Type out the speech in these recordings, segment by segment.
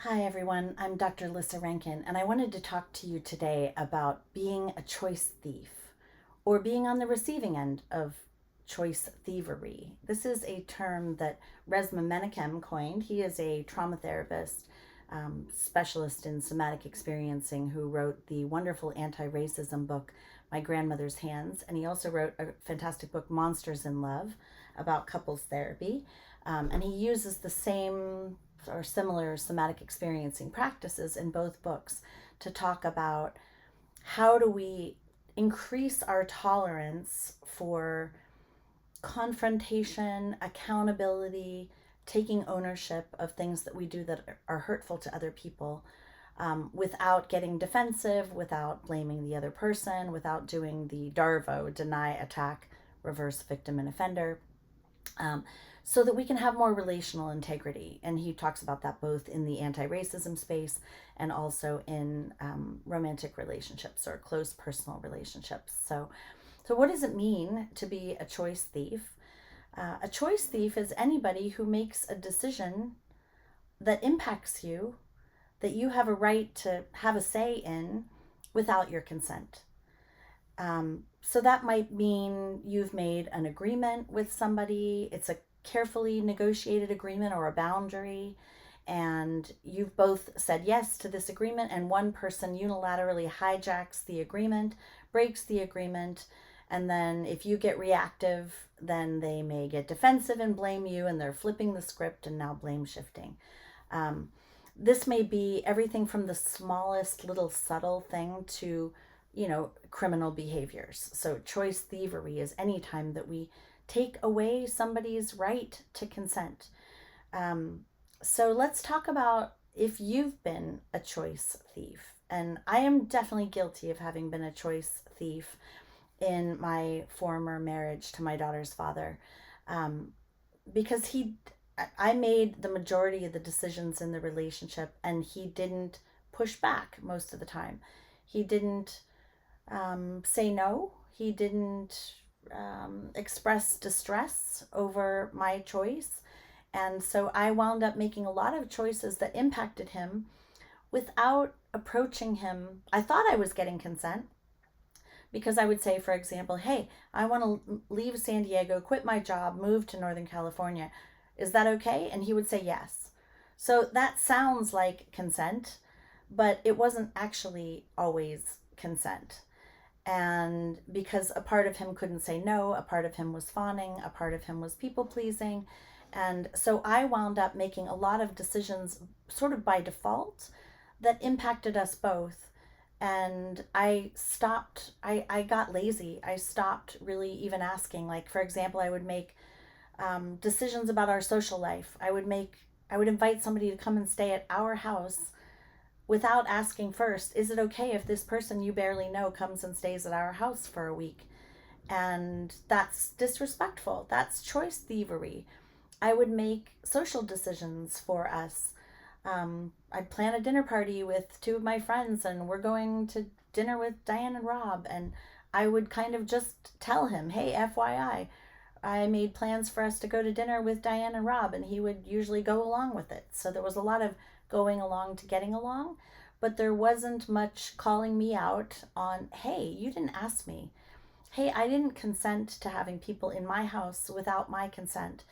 Hi, everyone. I'm Dr. Lyssa Rankin, and I wanted to talk to you today about being a choice thief or being on the receiving end of choice thievery. This is a term that Resmaa Menakem coined. He is a trauma therapist, specialist in somatic experiencing, who wrote the wonderful anti racism book, My Grandmother's Hands. And he also wrote a fantastic book, Monsters in Love, about couples therapy. And he uses the same or similar somatic experiencing practices in both books to talk about how do we increase our tolerance for confrontation, accountability, taking ownership of things that we do that are hurtful to other people, without getting defensive, without blaming the other person, without doing the DARVO, deny, attack, reverse victim and offender, um, so that we can have more relational integrity. And he talks about that both in the anti racism space and also in romantic relationships or close personal relationships. So what does it mean to be a choice thief? A choice thief is anybody who makes a decision that impacts you, that you have a right to have a say in without your consent. So that might mean you've made an agreement with somebody, it's a carefully negotiated agreement or a boundary, and you've both said yes to this agreement, and one person unilaterally hijacks the agreement, breaks the agreement, and then if you get reactive, then they may get defensive and blame you, and they're flipping the script and now blame shifting. Um, this may be everything from the smallest little subtle thing to, criminal behaviors. So choice thievery is any time that we take away somebody's right to consent. Um, so let's talk about if you've been a choice thief. And I am definitely guilty of having been a choice thief in my former marriage to my daughter's father, um, because I made the majority of the decisions in the relationship, and he didn't push back most of the time. He didn't say no. He didn't express distress over my choice. And so I wound up making a lot of choices that impacted him without approaching him. I thought I was getting consent because I would say, for example, hey, I want to leave San Diego, quit my job, move to Northern California. Is that okay? And he would say yes. So that sounds like consent, but it wasn't actually always consent. And because a part of him couldn't say no, a part of him was fawning, a part of him was people pleasing. And so I wound up making a lot of decisions sort of by default that impacted us both. And I got lazy. I stopped really even asking. Like, for example, I would make decisions about our social life. I would invite somebody to come and stay at our house without asking first, is it okay if this person you barely know comes and stays at our house for a week? And that's disrespectful. That's choice thievery. I would make social decisions for us. I'd plan a dinner party with two of my friends, and we're going to dinner with Diane and Rob. And I would kind of just tell him, hey, FYI, I made plans for us to go to dinner with Diane and Rob, and he would usually go along with it. So there was a lot of going along to getting along, but there wasn't much calling me out on, hey, you didn't ask me. Hey, I didn't consent to having people in my house without my consent.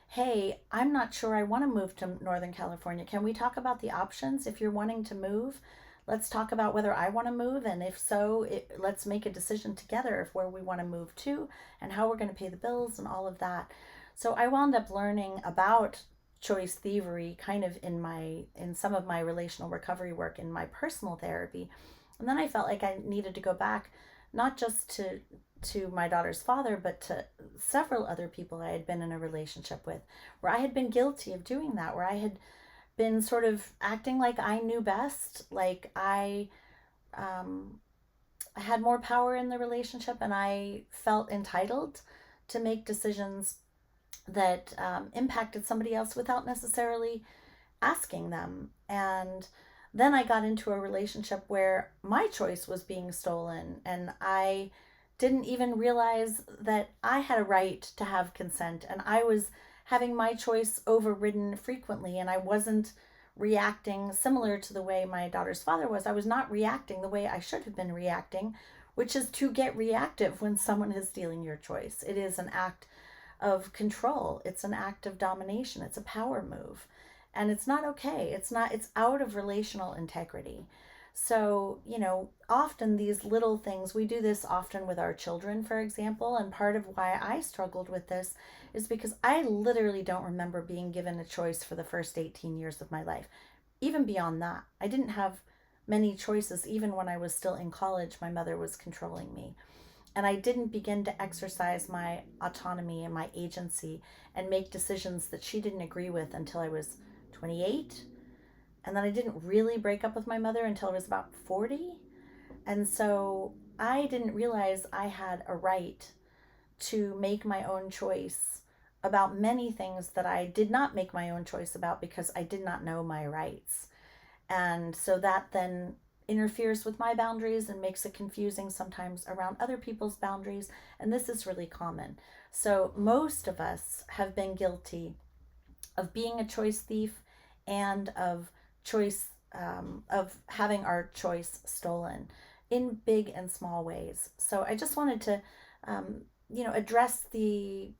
Hey, I'm not sure I want to move to Northern California. Can we talk about the options? If you're wanting to move, let's talk about whether I want to move. And if so, let's make a decision together of where we want to move to and how we're going to pay the bills and all of that. So I wound up learning about choice thievery kind of in some of my relational recovery work in my personal therapy. And then I felt like I needed to go back not just to my daughter's father, but to several other people I had been in a relationship with, where I had been guilty of doing that, where I had been sort of acting like I knew best, like um, I had more power in the relationship, and I felt entitled to make decisions that impacted somebody else without necessarily asking them. And then I got into a relationship where my choice was being stolen, and I didn't even realize that I had a right to have consent, and I was having my choice overridden frequently, and I wasn't reacting similar to the way my daughter's father was. I was not reacting the way I should have been reacting, which is to get reactive when someone is stealing your choice. It is an act of control, it's an act of domination, it's a power move. And it's not okay. It's out of relational integrity. So, often these little things, we do this often with our children, for example. And part of why I struggled with this is because I literally don't remember being given a choice for the first 18 years of my life. Even beyond that, I didn't have many choices. Even when I was still in college, my mother was controlling me. And I didn't begin to exercise my autonomy and my agency and make decisions that she didn't agree with until I was 28. And then I didn't really break up with my mother until I was about 40. And so I didn't realize I had a right to make my own choice about many things that I did not make my own choice about because I did not know my rights. And so that then interferes with my boundaries and makes it confusing sometimes around other people's boundaries. And this is really common. So most of us have been guilty of being a choice thief and of choice of having our choice stolen in big and small ways. So I just wanted to address the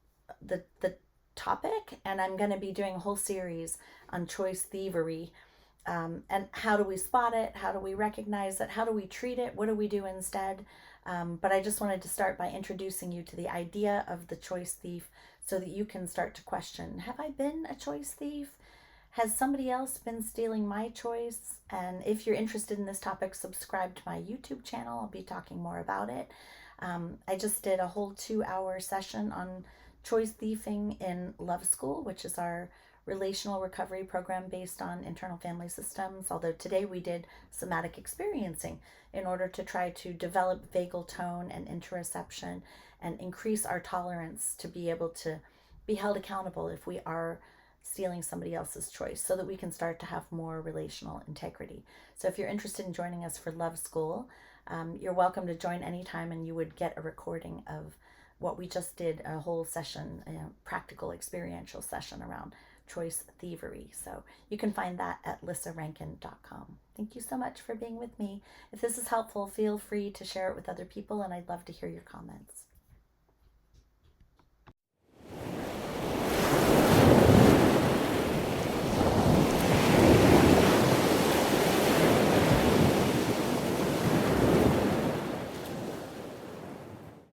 topic, and I'm going to be doing a whole series on choice thievery, and how do we spot it, how do we recognize it, how do we treat it, what do we do instead. But I just wanted to start by introducing you to the idea of the choice thief so that you can start to question, have I been a choice thief? Has somebody else been stealing my choice? And if you're interested in this topic, subscribe to my YouTube channel. I'll be talking more about it. I just did a whole 2-hour session on choice thieving in Love School, which is our relational recovery program based on internal family systems. Although today we did somatic experiencing in order to try to develop vagal tone and interoception and increase our tolerance to be able to be held accountable if we are stealing somebody else's choice, so that we can start to have more relational integrity. So if you're interested in joining us for Love School, you're welcome to join anytime, and you would get a recording of what we just did, a whole session, a practical experiential session around choice thievery. So you can find that at lyssarankin.com. Thank you so much for being with me. If this is helpful, feel free to share it with other people, and I'd love to hear your comments.